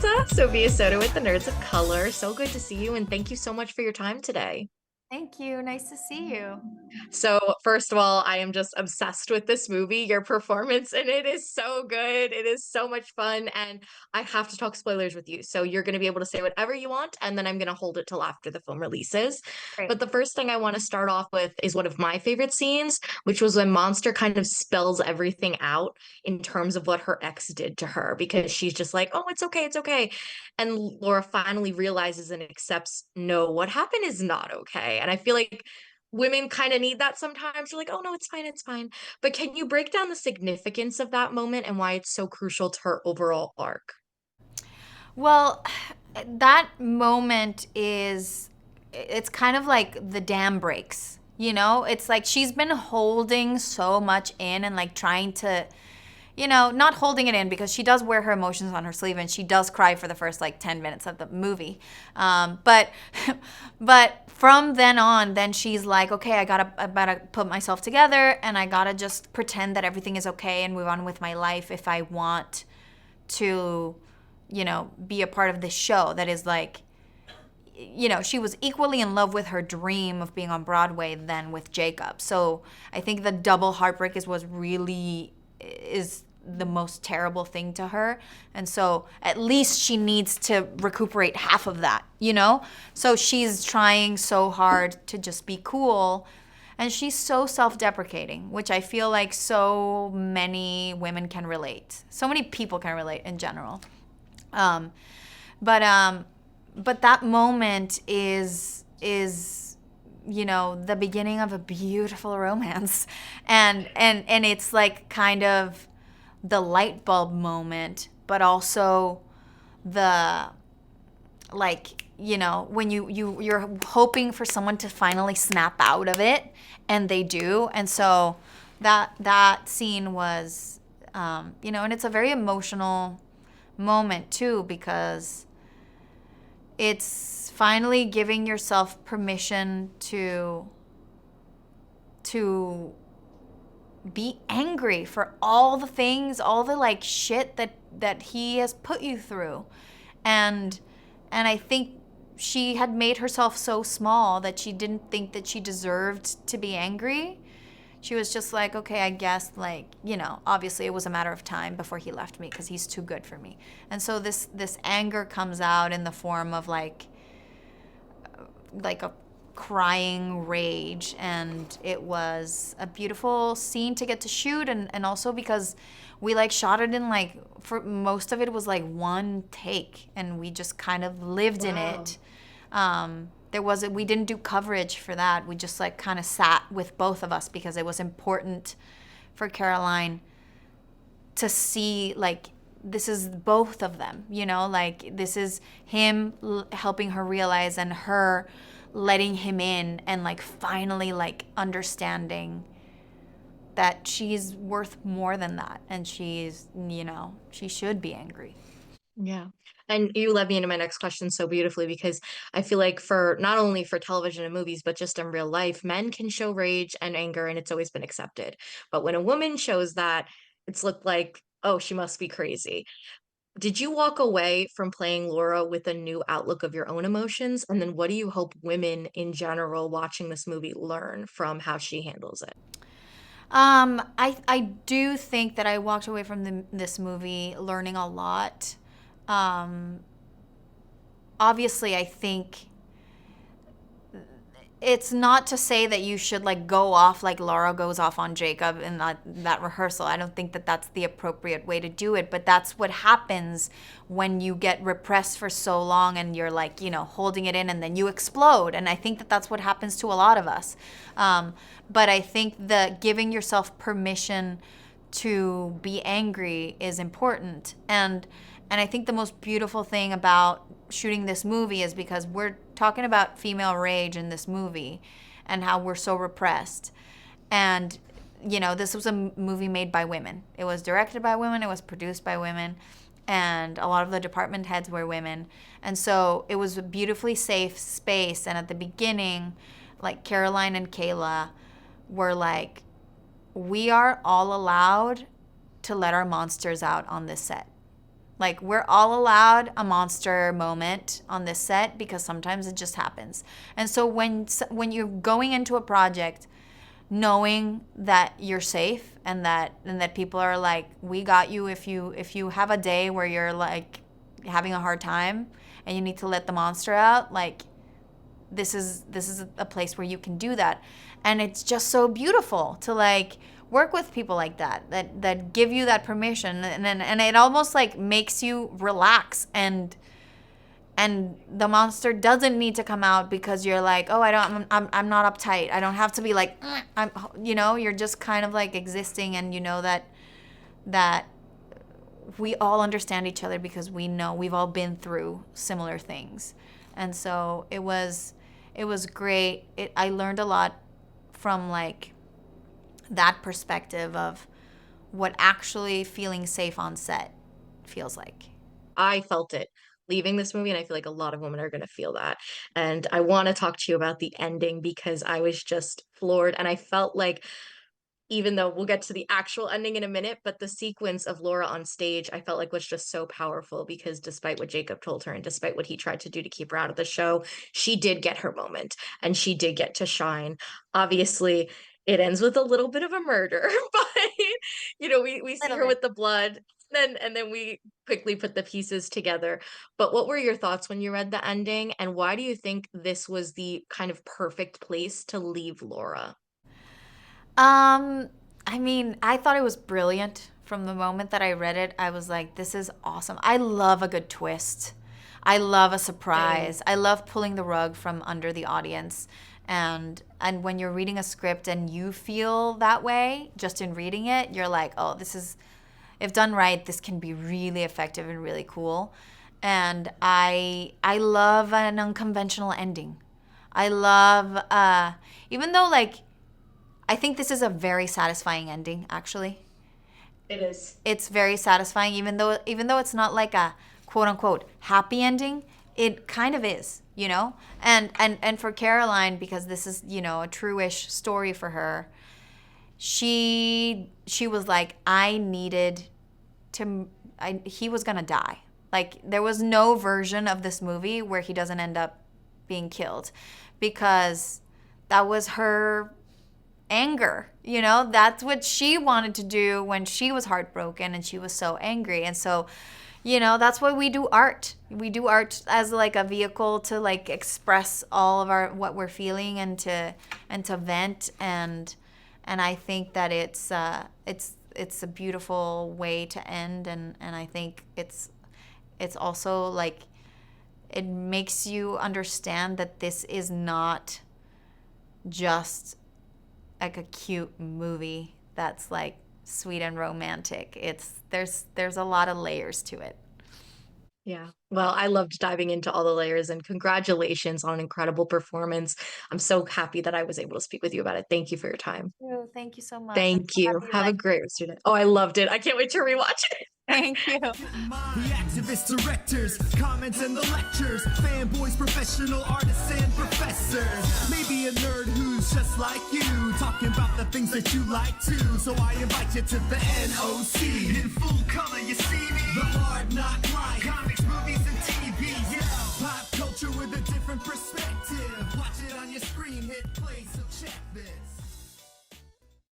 Sophia Soto with the Nerds of Color. So good to see you, and thank you so much for your time today. Thank you. Nice to see you. So, first of all, I am just obsessed with this movie. Your performance in it is so good. It is so much fun, and I have to talk spoilers with you. So, you're going to be able to say whatever you want, and then I'm going to hold it till after the film releases. Great. But the first thing I want to start off with is one of my favorite scenes, which was when Monster kind of spells everything out in terms of what her ex did to her, because she's just like, oh, it's okay, it's okay. And Laura finally realizes and accepts, no, what happened is not okay. And I feel like women kind of need that sometimes. You're like, oh no, it's fine, it's fine. But can you break down the significance of that moment and why it's so crucial to her overall arc? Well, that moment it's kind of like the dam breaks, you know? It's like she's been holding so much in and like trying to, not holding it in because she does wear her emotions on her sleeve and she does cry for the first like 10 minutes of the movie. But, but from then on, then she's like, okay, I gotta put myself together and I gotta just pretend that everything is okay and move on with my life if I want to, be a part of this show that is like, she was equally in love with her dream of being on Broadway than with Jacob. So I think the double heartbreak is the most terrible thing to her. And so at least she needs to recuperate half of that, you know? So she's trying so hard to just be cool. And she's so self deprecating, which I feel like so many women can relate. So many people can relate in general. Um, but um, but that moment is the beginning of a beautiful romance, and it's like kind of the light bulb moment, but also the like when you're hoping for someone to finally snap out of it, and they do, and so that scene was and it's a very emotional moment too because it's finally giving yourself permission to be angry for all the things, all the like shit that he has put you through. And I think she had made herself so small that she didn't think that she deserved to be angry. She was just like, okay, I guess, like, obviously it was a matter of time before he left me because he's too good for me. And so this anger comes out in the form of like a crying rage, and it was a beautiful scene to get to shoot, and also because we like shot it in like, for most of it was like one take and we just kind of lived in Wow. it. We didn't do coverage for that. We just like kind of sat with both of us because it was important for Caroline to see like this is both of them, like this is him helping her realize and her letting him in and like finally like understanding that she's worth more than that, and she should be angry. Yeah. And you led me into my next question so beautifully because I feel like for not only for television and movies, but just in real life, men can show rage and anger and it's always been accepted. But when a woman shows that, it's looked like, oh, she must be crazy. Did you walk away from playing Laura with a new outlook of your own emotions? And then what do you hope women in general watching this movie learn from how she handles it? I do think that I walked away from this movie learning a lot. Um, Obviously, I think it's not to say that you should like go off like Laura goes off on Jacob in that rehearsal. I don't think that that's the appropriate way to do it, but that's what happens when you get repressed for so long and you're like, holding it in and then you explode. And I think that that's what happens to a lot of us. But I think the giving yourself permission to be angry is important. And I think the most beautiful thing about shooting this movie is because we're talking about female rage in this movie and how we're so repressed. And this was a movie made by women. It was directed by women, it was produced by women, and a lot of the department heads were women. And so it was a beautifully safe space. And at the beginning, like Caroline and Kayla were like, we are all allowed to let our monsters out on this set. Like, we're all allowed a monster moment on this set because sometimes it just happens. And so when you're going into a project knowing that you're safe and that people are like, we got you, if you have a day where you're like having a hard time and you need to let the monster out, like, this is a place where you can do that. And it's just so beautiful to like work with people like that give you that permission, and it almost like makes you relax, and the monster doesn't need to come out because you're like, oh, I'm not uptight. I don't have to be like, you're just kind of like existing, and you know that we all understand each other because we know we've all been through similar things. And so it was great. I learned a lot from like that perspective of what actually feeling safe on set feels like. I felt it leaving this movie, and I feel like a lot of women are going to feel that. And I want to talk to you about the ending because I was just floored, and I felt like, even though we'll get to the actual ending in a minute, but the sequence of Laura on stage, I felt like was just so powerful because despite what Jacob told her and despite what he tried to do to keep her out of the show, she did get her moment and she did get to shine. Obviously, it ends with a little bit of a murder, but we see Little her bit. with the blood. And then we quickly put the pieces together. But what were your thoughts when you read the ending? And why do you think this was the kind of perfect place to leave Laura? Um, I mean, I thought it was brilliant from the moment that I read it. I was like, this is awesome. I love a good twist. I love a Same. surprise. I love pulling the rug from under the audience. And when you're reading a script and you feel that way just in reading it, you're like, oh, this is, if done right, this can be really effective and really cool. And I love an unconventional ending. I love even though like I think this is a very satisfying ending, actually. It is. It's very satisfying, even though it's not like a quote unquote happy ending. It kind of is, you know. And for Caroline, because this is a true-ish story for her. She was like, I needed to. He was gonna die. Like, there was no version of this movie where he doesn't end up being killed, because that was her anger. That's what she wanted to do when she was heartbroken and she was so angry. And so, that's why we do art. We do art as like a vehicle to like express all of our what we're feeling and to vent. And I think that it's a beautiful way to end. And I think it's also like, it makes you understand that this is not just like a cute movie that's like sweet and romantic. There's a lot of layers to it. Yeah. Well, I loved diving into all the layers, and congratulations on an incredible performance. I'm so happy that I was able to speak with you about it. Thank you for your time. Oh, thank you so much. I'm Thank so you. happy you Have a liked great rest of your day. Oh, I loved it. I can't wait to rewatch it. it. Thank you. The activist directors, comments and the lectures, fanboys, professional artists and professors. Maybe a nerd who's just like you, talking about the things that you like too. So I invite you to the NOC. In full color, you see me. The hard knock life, comics, movies, and TV. Yeah. Pop culture with a different perspective. Watch it on your screen, hit play, so check this.